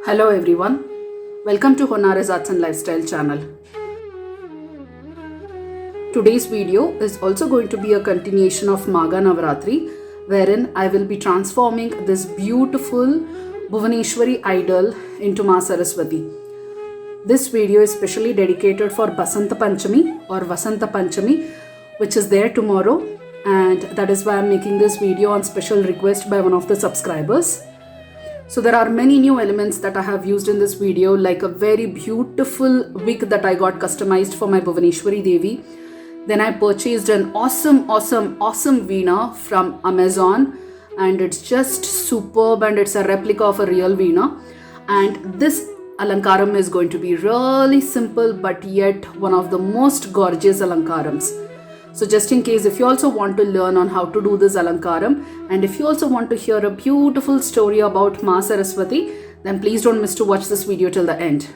Hello everyone, welcome to Honare's Arts and Lifestyle channel. Today's video is also going to be a continuation of Maga Navaratri, wherein I will be transforming this beautiful Bhuvaneshwari idol into Ma Saraswati. This video is specially dedicated for Vasantha Panchami or Vasantha Panchami, which is there tomorrow, and that is why I'm making this video on special request by one of the subscribers. So there are many new elements that I have used in this video, like a very beautiful wig that I got customized for my Bhuvaneshwari Devi. Then I purchased an awesome VEENA from Amazon, and it's just superb, and it's a replica of a real VEENA. And this Alankaram is going to be really simple, but yet one of the most gorgeous Alankarams. So just in case, if you also want to learn on how to do this Alankaram, and if you also want to hear a beautiful story about Ma Saraswati, then please don't miss to watch this video till the end.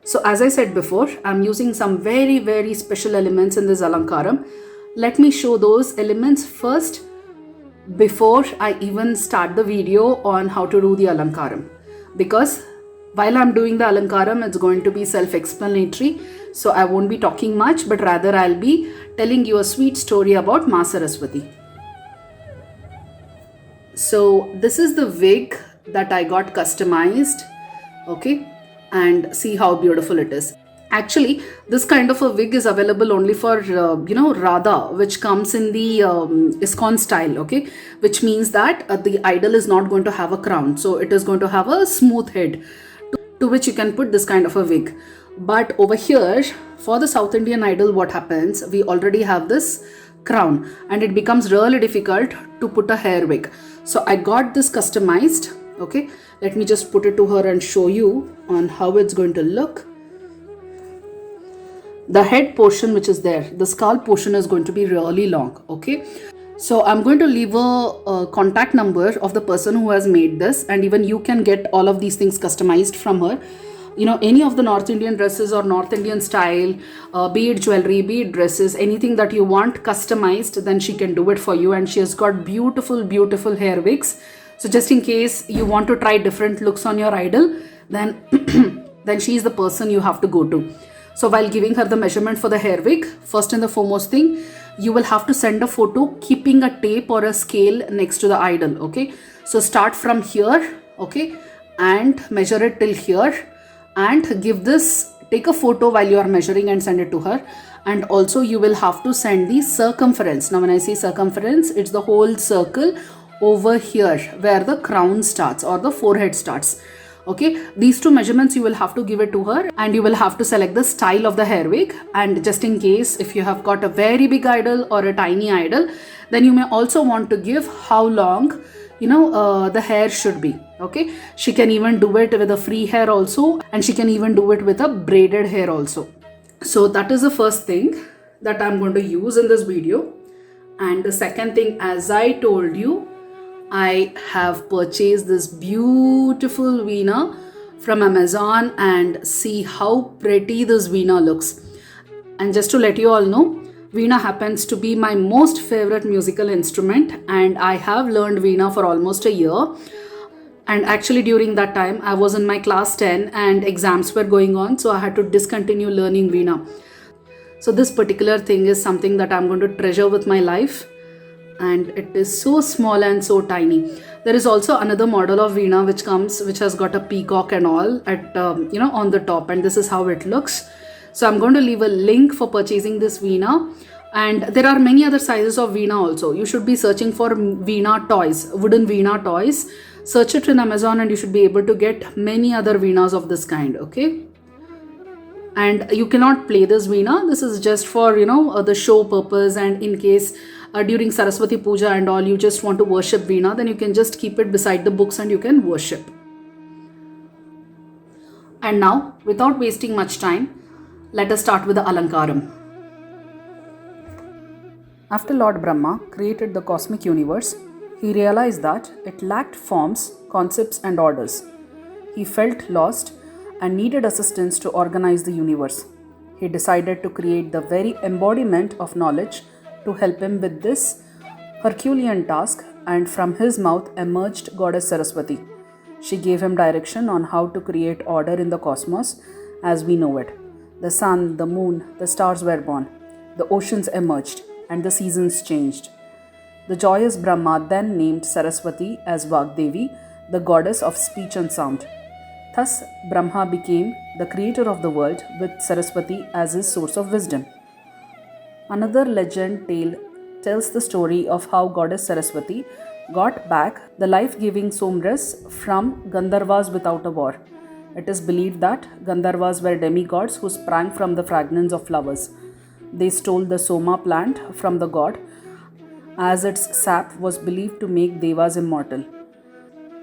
So as I said before, I'm using some very special elements in this Alankaram. Let me show those elements first before I even start the video on how to do the Alankaram. Because while I'm doing the Alankaram, it's going to be self-explanatory. So I won't be talking much, but rather I'll be telling you a sweet story about Ma Saraswati. So this is the wig that I got customized. Okay. And see how beautiful it is. Actually, this kind of a wig is available only for, Radha, which comes in the ISKCON style, okay? Which means that the idol is not going to have a crown. So it is going to have a smooth head to which you can put this kind of a wig. But over here, for the South Indian idol, what happens? We already have this crown and it becomes really difficult to put a hair wig. So I got this customized, okay? Let me just put it to her and show you on how it's going to look. The head portion which is there, the scalp portion is going to be really long, okay? So I'm going to leave a contact number of the person who has made this, and even you can get all of these things customized from her. You know, any of the North Indian dresses or North Indian style, be it jewelry, be it dresses, anything that you want customized, then she can do it for you. And she has got beautiful hair wigs So just in case you want to try different looks on your idol, then then she is the person you have to go to. So while giving her the measurement for the hair wig, first and the foremost thing, you will have to send a photo keeping a tape or a scale next to the idol. Okay, so start from here, okay, and measure it till here, and take a photo while you are measuring and send it to her. And also you will have to send the circumference. Now when I say circumference, it's the whole circle over here where the crown starts or the forehead starts. Okay, these two measurements you will have to give it to her, and you will have to select the style of the hair wig. And just in case if you have got a very big idol or a tiny idol, then you may also want to give how long the hair should be. Okay, she can even do it with a free hair also, and she can even do it with a braided hair also. So that is the first thing that I'm going to use in this video. And the second thing, as I told you, I have purchased this beautiful VEENA from Amazon, and see how pretty this VEENA looks. And just to let you all know, VEENA happens to be my most favorite musical instrument, and I have learned VEENA for almost a year. And actually during that time I was in my class 10 and exams were going on, so I had to discontinue learning VEENA. So this particular thing is something that I'm going to treasure with my life, and it is so small and so tiny. There is also another model of VEENA which has got a peacock and all at on the top, and this is how it looks. So I'm going to leave a link for purchasing this VEENA. And there are many other sizes of VEENA also. You should be searching for VEENA toys, wooden VEENA toys. Search it in Amazon and you should be able to get many other VEENAs of this kind. Okay, and you cannot play this VEENA. This is just for the show purpose, and in case during Saraswati Puja and all you just want to worship VEENA, then you can just keep it beside the books and you can worship. And now, without wasting much time, let us start with the Alankaram. After Lord Brahma created the cosmic universe, he realized that it lacked forms, concepts and orders. He felt lost and needed assistance to organize the universe. He decided to create the very embodiment of knowledge to help him with this Herculean task, and from his mouth emerged Goddess Saraswati. She gave him direction on how to create order in the cosmos as we know it. The sun, the moon, the stars were born. The oceans emerged and the seasons changed. The joyous Brahma then named Saraswati as Vagdevi, the goddess of speech and sound. Thus, Brahma became the creator of the world with Saraswati as his source of wisdom. Another legend tale tells the story of how Goddess Saraswati got back the life-giving Somras from Gandharvas without a war. It is believed that Gandharvas were demigods who sprang from the fragrance of flowers. They stole the Soma plant from the god, as its sap was believed to make Devas immortal.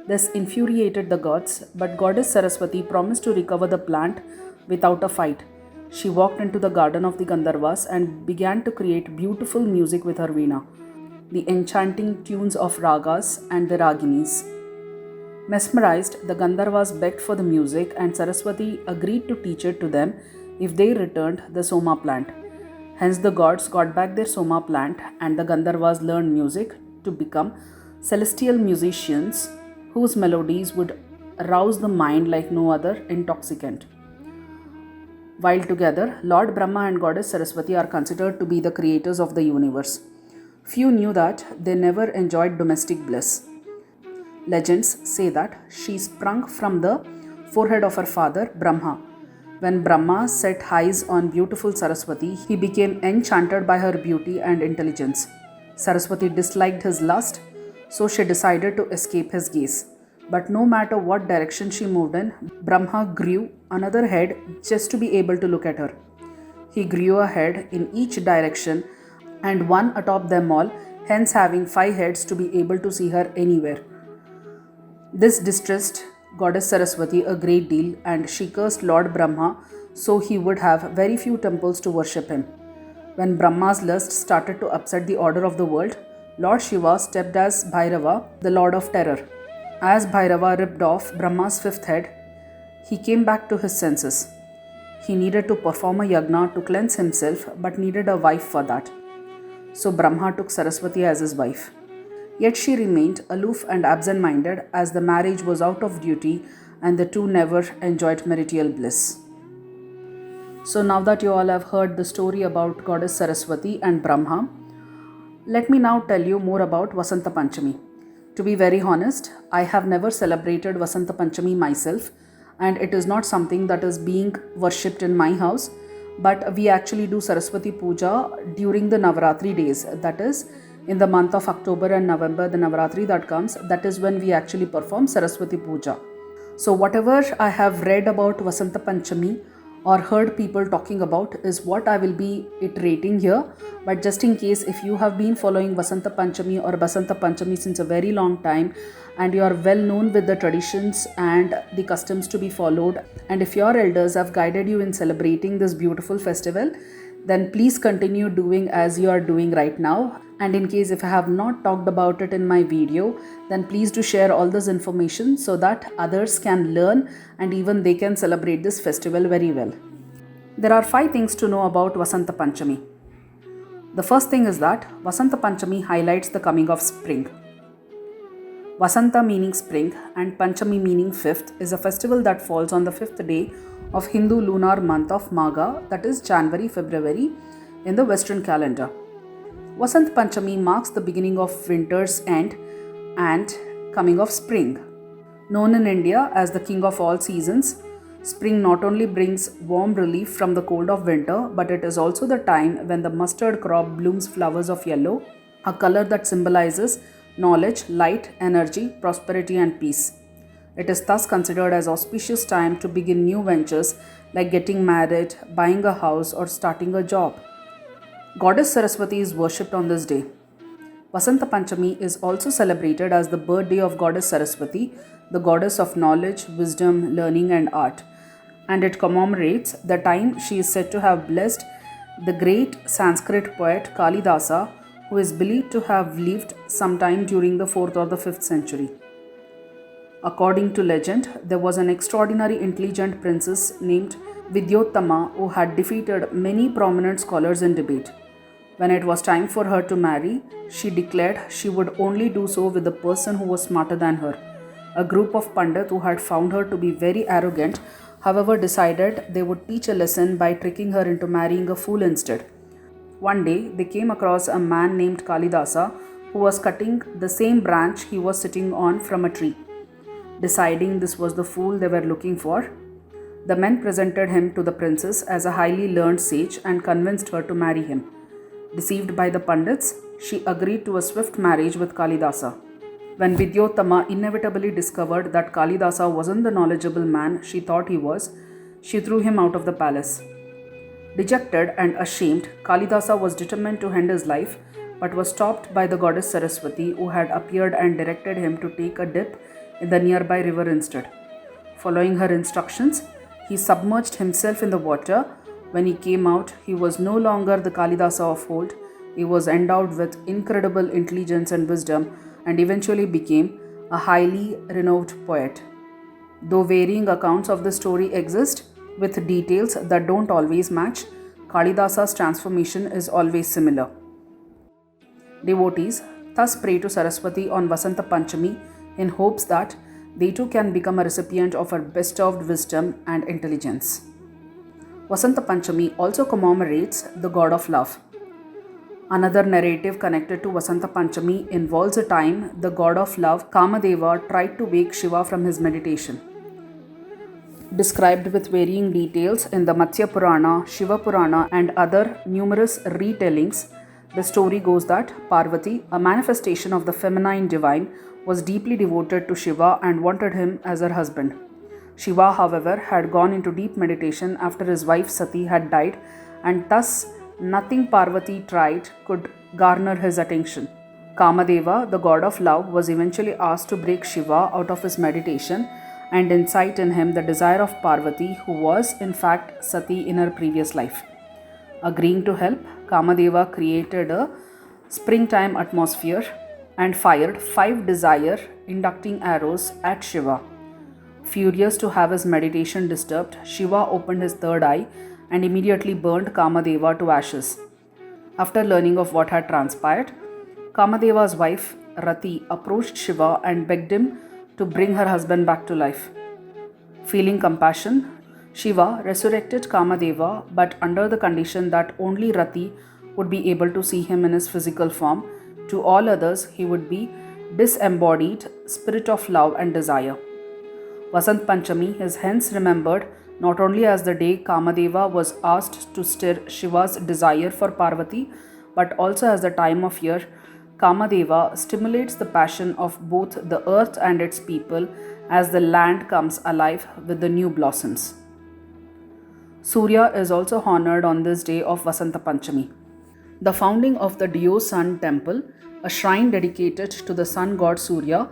This infuriated the gods, but Goddess Saraswati promised to recover the plant without a fight. She walked into the garden of the Gandharvas and began to create beautiful music with her veena, the enchanting tunes of ragas and the raginis. Mesmerized, the Gandharvas begged for the music, and Saraswati agreed to teach it to them if they returned the Soma plant. Hence the gods got back their Soma plant, and the Gandharvas learned music to become celestial musicians whose melodies would arouse the mind like no other intoxicant. While together, Lord Brahma and Goddess Saraswati are considered to be the creators of the universe. Few knew that they never enjoyed domestic bliss. Legends say that she sprung from the forehead of her father, Brahma. When Brahma set eyes on beautiful Saraswati, he became enchanted by her beauty and intelligence. Saraswati disliked his lust, so she decided to escape his gaze. But no matter what direction she moved in, Brahma grew another head just to be able to look at her. He grew a head in each direction and one atop them all, hence having 5 heads to be able to see her anywhere. This distressed Goddess Saraswati a great deal, and she cursed Lord Brahma so he would have very few temples to worship him. When Brahma's lust started to upset the order of the world, Lord Shiva stepped as Bhairava, the Lord of Terror. As Bhairava ripped off Brahma's 5th head, he came back to his senses. He needed to perform a yagna to cleanse himself, but needed a wife for that. So Brahma took Saraswati as his wife. Yet she remained aloof and absent-minded as the marriage was out of duty and the two never enjoyed marital bliss. So now that you all have heard the story about goddess Saraswati and Brahma, let me now tell you more about Vasantha Panchami. To be very honest, I have never celebrated Vasantha Panchami myself, and it is not something that is being worshipped in my house, but we actually do Saraswati Puja during the Navaratri days. That is, in the month of October and November, the Navaratri that comes, that is when we actually perform Saraswati Puja. So whatever I have read about Vasantha Panchami or heard people talking about is what I will be iterating here. But just in case, if you have been following Vasantha Panchami or Vasantha Panchami since a very long time and you are well known with the traditions and the customs to be followed, and if your elders have guided you in celebrating this beautiful festival, then please continue doing as you are doing right now. And in case if I have not talked about it in my video, then please do share all this information so that others can learn and even they can celebrate this festival very well. There are 5 things to know about Vasantha Panchami. The first thing is that Vasantha Panchami highlights the coming of spring. Vasantha meaning spring and Panchami meaning 5th is a festival that falls on the 5th day of Hindu lunar month of Magha, that is January-February in the Western calendar. Vasantha Panchami marks the beginning of winter's end and coming of spring. Known in India as the king of all seasons, spring not only brings warm relief from the cold of winter, but it is also the time when the mustard crop blooms flowers of yellow, a color that symbolizes knowledge, light, energy, prosperity and peace. It is thus considered as auspicious time to begin new ventures like getting married, buying a house or starting a job. Goddess Saraswati is worshipped on this day. Vasantha Panchami is also celebrated as the birthday of Goddess Saraswati, the goddess of knowledge, wisdom, learning and art, and it commemorates the time she is said to have blessed the great Sanskrit poet Kalidasa, who is believed to have lived sometime during the 4th or the 5th century. According to legend, there was an extraordinary intelligent princess named Vidyottama who had defeated many prominent scholars in debate. When it was time for her to marry, she declared she would only do so with a person who was smarter than her. A group of Pandit who had found her to be very arrogant, however, decided they would teach a lesson by tricking her into marrying a fool instead. One day, they came across a man named Kalidasa who was cutting the same branch he was sitting on from a tree. Deciding this was the fool they were looking for, the men presented him to the princess as a highly learned sage and convinced her to marry him. Deceived by the Pandits, she agreed to a swift marriage with Kalidasa. When Vidyottama inevitably discovered that Kalidasa wasn't the knowledgeable man she thought he was, she threw him out of the palace. Dejected and ashamed, Kalidasa was determined to end his life, but was stopped by the goddess Saraswati, who had appeared and directed him to take a dip in the nearby river instead. Following her instructions, he submerged himself in the water. When he came out, he was no longer the Kalidasa of old. He was endowed with incredible intelligence and wisdom and eventually became a highly renowned poet. Though varying accounts of the story exist with details that don't always match, Kalidasa's transformation is always similar. Devotees thus pray to Saraswati on Vasantha Panchami in hopes that they too can become a recipient of her bestowed wisdom and intelligence. Vasantha Panchami also commemorates the god of love. Another narrative connected to Vasantha Panchami involves a time the god of love, Kamadeva, tried to wake Shiva from his meditation. Described with varying details in the Matsya Purana, Shiva Purana and other numerous retellings, the story goes that Parvati, a manifestation of the feminine divine, was deeply devoted to Shiva and wanted him as her husband. Shiva, however, had gone into deep meditation after his wife Sati had died, and thus nothing Parvati tried could garner his attention. Kamadeva, the god of love, was eventually asked to break Shiva out of his meditation and incite in him the desire of Parvati, who was in fact Sati in her previous life. Agreeing to help, Kamadeva created a springtime atmosphere and fired 5 desire-inducing arrows at Shiva. Furious to have his meditation disturbed, Shiva opened his third eye and immediately burned Kamadeva to ashes. After learning of what had transpired, Kamadeva's wife Rati, approached Shiva and begged him to bring her husband back to life. Feeling compassion, Shiva resurrected Kamadeva, but under the condition that only Rati would be able to see him in his physical form. To all others, he would be disembodied spirit of love and desire. Vasantha Panchami is hence remembered not only as the day Kamadeva was asked to stir Shiva's desire for Parvati, but also as the time of year Kamadeva stimulates the passion of both the earth and its people as the land comes alive with the new blossoms. Surya is also honored on this day of Vasantha Panchami. The founding of the Dio Sun Temple, a shrine dedicated to the sun god Surya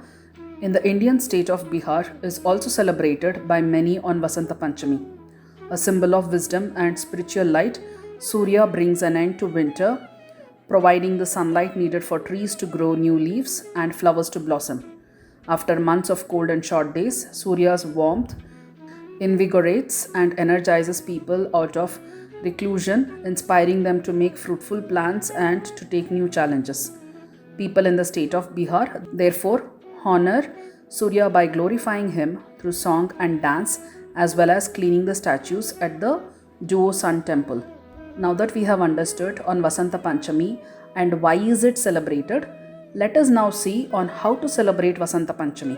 in the Indian state of Bihar, is also celebrated by many on Vasantha Panchami. A symbol of wisdom and spiritual light, Surya brings an end to winter, providing the sunlight needed for trees to grow new leaves and flowers to blossom. After months of cold and short days, Surya's warmth invigorates and energizes people out of reclusion, inspiring them to make fruitful plans and to take new challenges. People in the state of Bihar therefore honor Surya by glorifying him through song and dance, as well as cleaning the statues at the Dio Sun Temple. Now that we have understood on Vasantha Panchami and why is it celebrated, let us now see on how to celebrate Vasantha Panchami.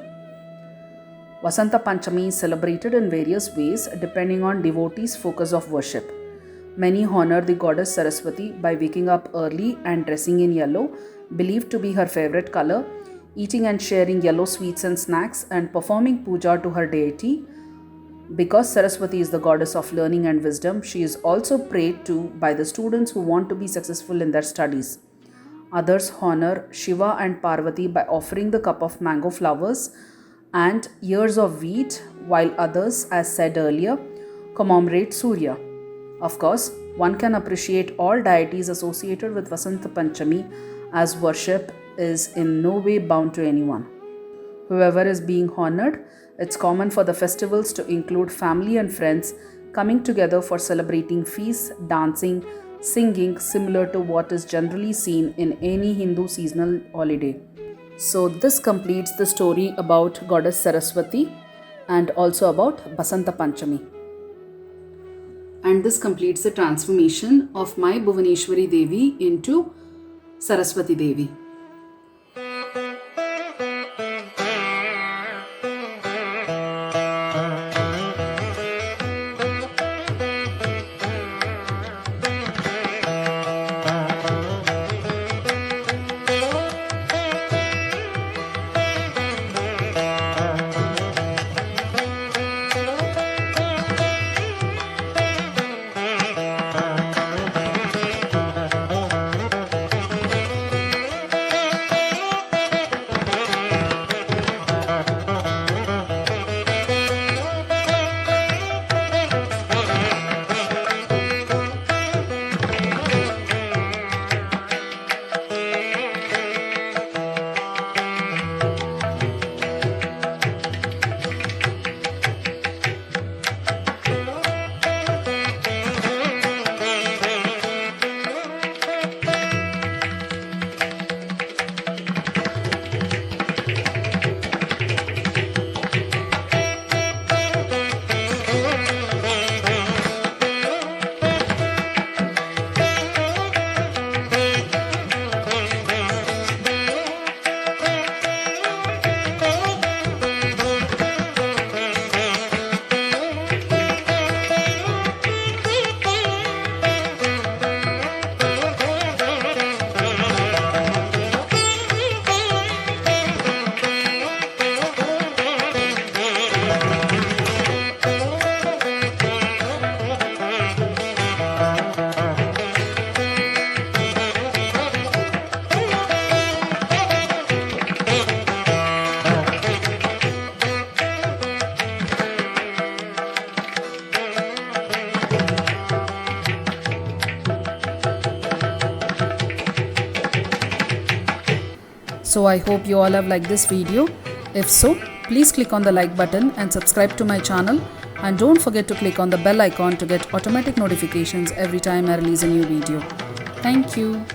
Vasantha Panchami is celebrated in various ways depending on devotees' focus of worship. Many honor the goddess Saraswati by waking up early and dressing in yellow, believed to be her favorite color, eating and sharing yellow sweets and snacks, and performing puja to her deity. Because Saraswati is the goddess of learning and wisdom, she is also prayed to by the students who want to be successful in their studies. Others honor Shiva and Parvati by offering the cup of mango flowers and ears of wheat, while others, as said earlier, commemorate Surya. Of course, one can appreciate all deities associated with Vasantha Panchami, as worship is in no way bound to anyone. Whoever is being honored, it's common for the festivals to include family and friends coming together for celebrating feasts, dancing, singing, similar to what is generally seen in any Hindu seasonal holiday. So this completes the story about goddess Saraswati and also about Vasantha Panchami. And this completes the transformation of my Bhuvaneshwari Devi into Saraswati Devi. So I hope you all have liked this video. If so, please click on the like button and subscribe to my channel, and don't forget to click on the bell icon to get automatic notifications every time I release a new video. Thank you.